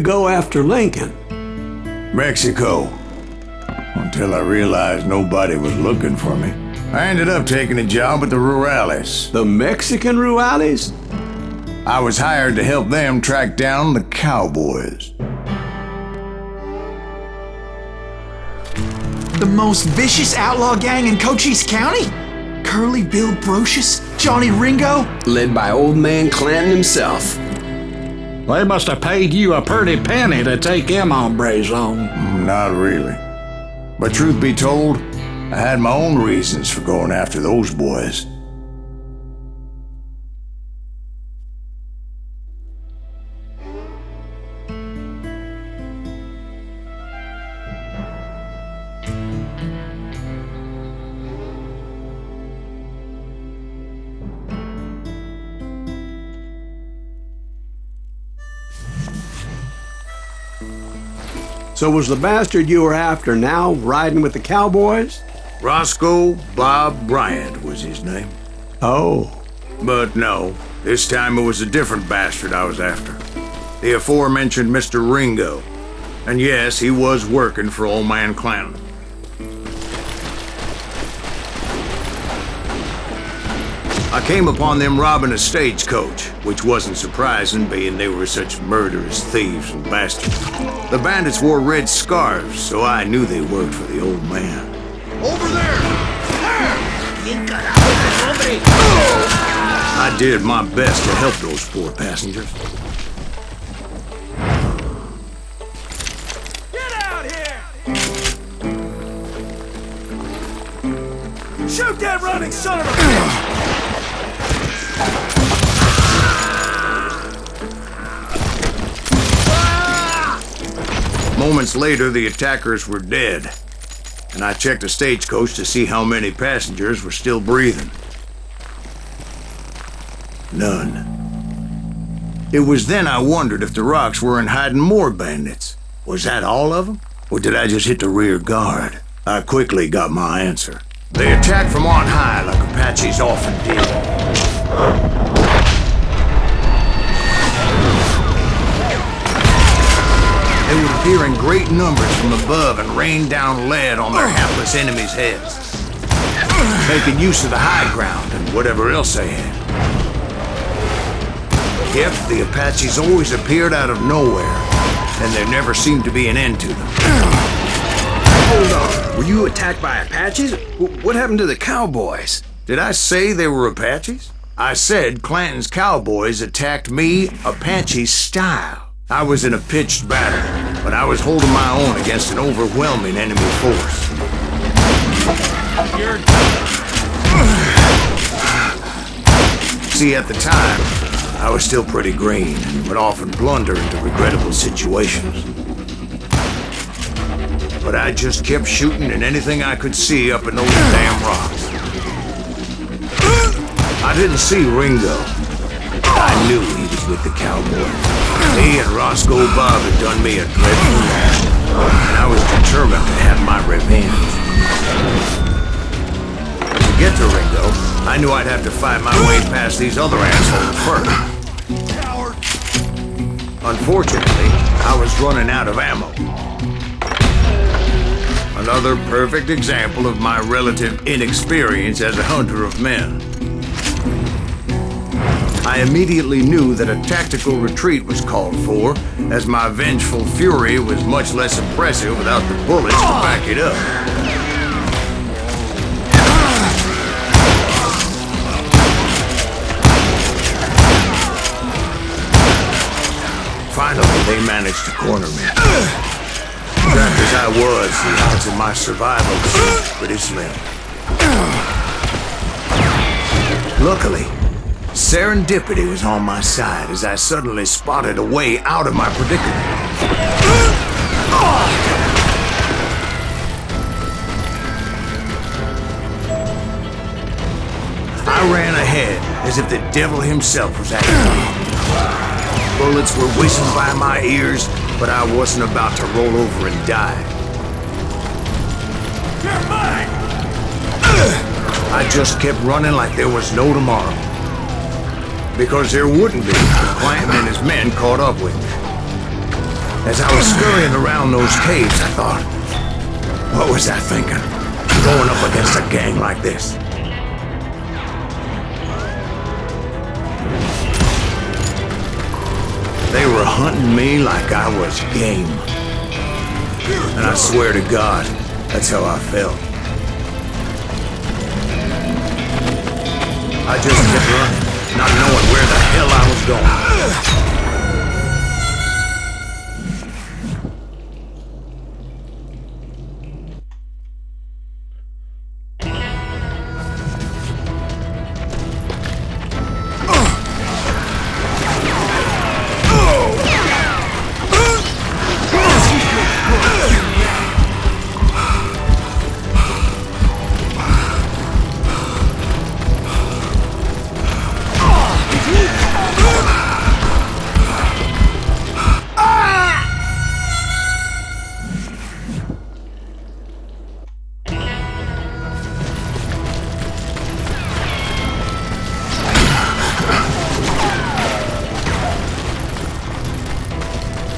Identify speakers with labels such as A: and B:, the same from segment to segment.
A: go after Lincoln?
B: Mexico. Until I realized nobody was looking for me. I ended up taking a job at the Rurales.
A: The Mexican Rurales?
B: I was hired to help them track down the cowboys.
C: The most vicious outlaw gang in Cochise County? Curly Bill Brocious? Johnny Ringo?
A: Led by old man Clanton himself.
D: They must have paid you a pretty penny to take them hombres on.
B: Not really. But truth be told, I had my own reasons for going after those boys.
A: So was the bastard you were after now riding with the cowboys?
B: Roscoe Bob Bryant was his name.
A: Oh.
B: But no, this time it was a different bastard I was after. The aforementioned Mr. Ringo. And yes, he was working for old man Clanton. I came upon them robbing a stagecoach, which wasn't surprising, being they were such murderous thieves and bastards. The bandits wore red scarves, so I knew they worked for the old man.
E: Over there!
B: I did my best to help those poor passengers.
E: Get out here! Shoot that running son of a bitch!
B: Moments later, the attackers were dead, and I checked the stagecoach to see how many passengers were still breathing. None. It was then I wondered if the rocks weren't hiding more bandits. Was that all of them? Or did I just hit the rear guard? I quickly got my answer. They attacked from on high like Apaches often did. They would appear in great numbers from above and rain down lead on their hapless enemies' heads, making use of the high ground and whatever else they had. Yep, the Apaches always appeared out of nowhere, and there never seemed to be an end to them.
A: Hold on. Were you attacked by Apaches? What happened to the cowboys?
B: Did I say they were Apaches? I said Clanton's cowboys attacked me Apache style. I was in a pitched battle, but I was holding my own against an overwhelming enemy force. See, at the time, I was still pretty green and would often blunder into regrettable situations. But I just kept shooting at anything I could see up in those damn rocks. I didn't see Ringo. I knew he was with the cowboys. He and Roscoe Bob had done me a dreadful wrong, and I was determined to have my revenge. To get to Ringo, I knew I'd have to fight my way past these other assholes first.
E: Coward!
B: Unfortunately, I was running out of ammo. Another perfect example of my relative inexperience as a hunter of men. I immediately knew that a tactical retreat was called for, as my vengeful fury was much less impressive without the bullets to back it up. Finally, they managed to corner me. Trapped as I was, the odds of my survival seemed pretty slim. Luckily, serendipity was on my side as I suddenly spotted a way out of my predicament. I ran ahead as if the devil himself was after me. Bullets were whizzing by my ears, but I wasn't about to roll over and die.
E: You're mine!
B: I just kept running like there was no tomorrow. Because there wouldn't be if Clanton and his men caught up with me. As I was scurrying around those caves, I thought, what was I thinking? Going up against a gang like this. They were hunting me like I was game. And I swear to God, that's how I felt. I just kept running, not knowing where the hell I was going.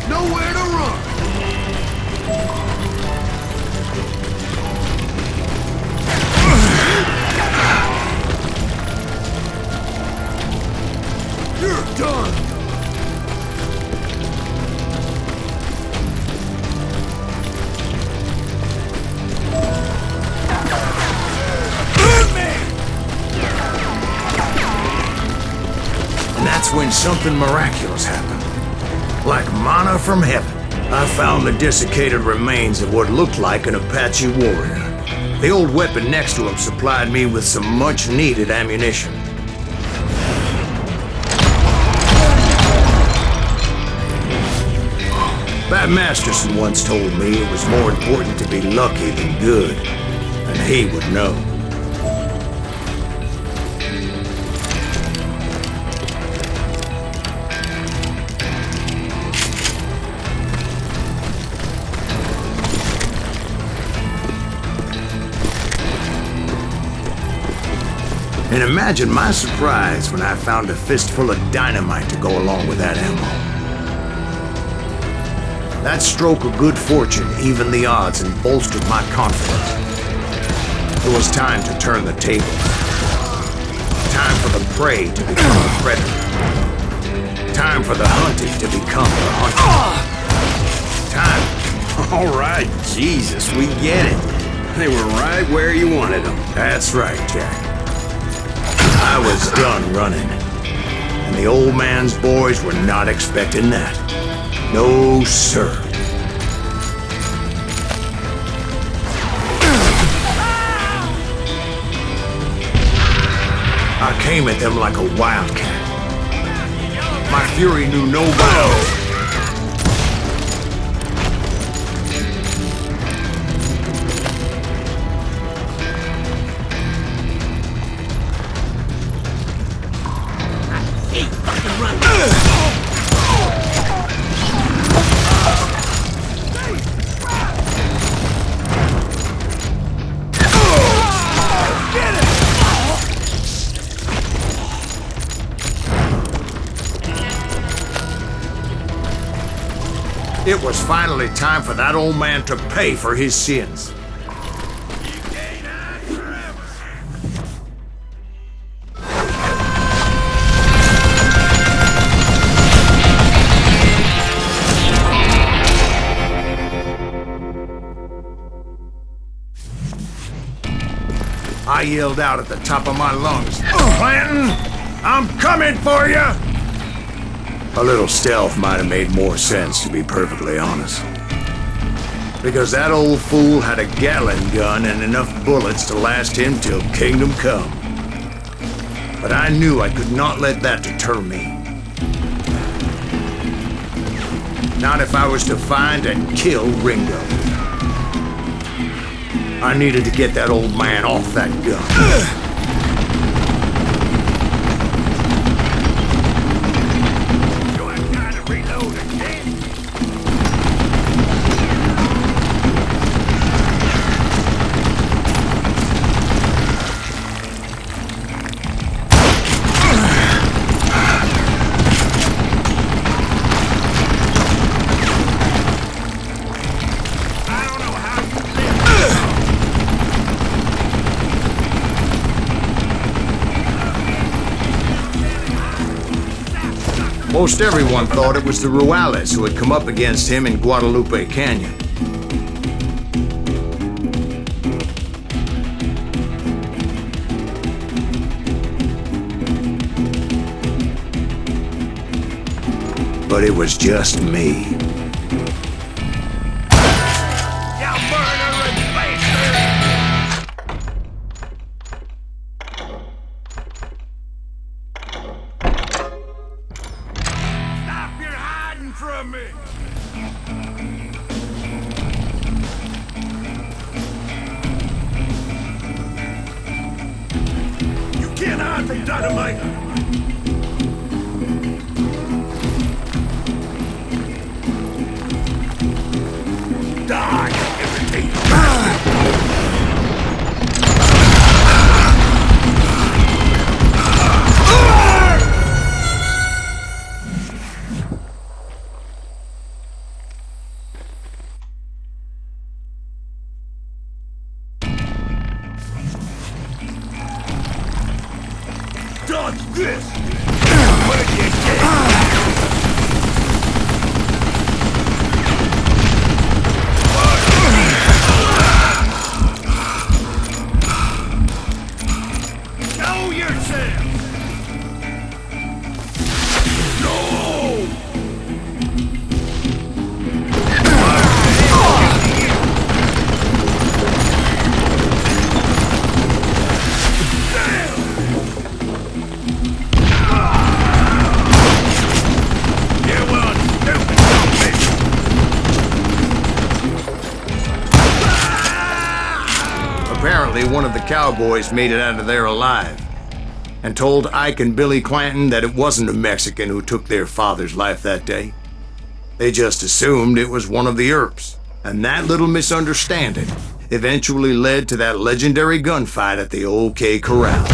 E: Nowhere to run! You're done!
B: And that's when something miraculous happened. Like manna from heaven, I found the desiccated remains of what looked like an Apache warrior. The old weapon next to him supplied me with some much-needed ammunition. Bat Masterson once told me it was more important to be lucky than good, and he would know. And imagine my surprise when I found a fistful of dynamite to go along with that ammo. That stroke of good fortune evened the odds and bolstered my confidence. It was time to turn the tables. Time for the prey to become the predator. Time for the hunted to become the hunted. Time.
A: All right, Jesus, we get it. They were right where you wanted them.
B: That's right, Jack. I was done running, and the old man's boys were not expecting that. No, sir. I came at them like a wildcat. My fury knew no bounds. It was finally time for that old man to pay for his sins. I yelled out at the top of my lungs, "Clanton, I'm coming for you!" A little stealth might have made more sense, to be perfectly honest. Because that old fool had a Gatling gun and enough bullets to last him till kingdom come. But I knew I could not let that deter me. Not if I was to find and kill Ringo. I needed to get that old man off that gun. Most everyone thought it was the Juarez who had come up against him in Guadalupe Canyon. But it was just me.
E: From me! You can't hide from dynamite! Die, irritating bastard! Dodge this! Where'd you get? Show yourself! No!
B: Apparently, one of the cowboys made it out of there alive and told Ike and Billy Clanton that it wasn't a Mexican who took their father's life that day. They just assumed it was one of the Earps, and that little misunderstanding eventually led to that legendary gunfight at the OK Corral.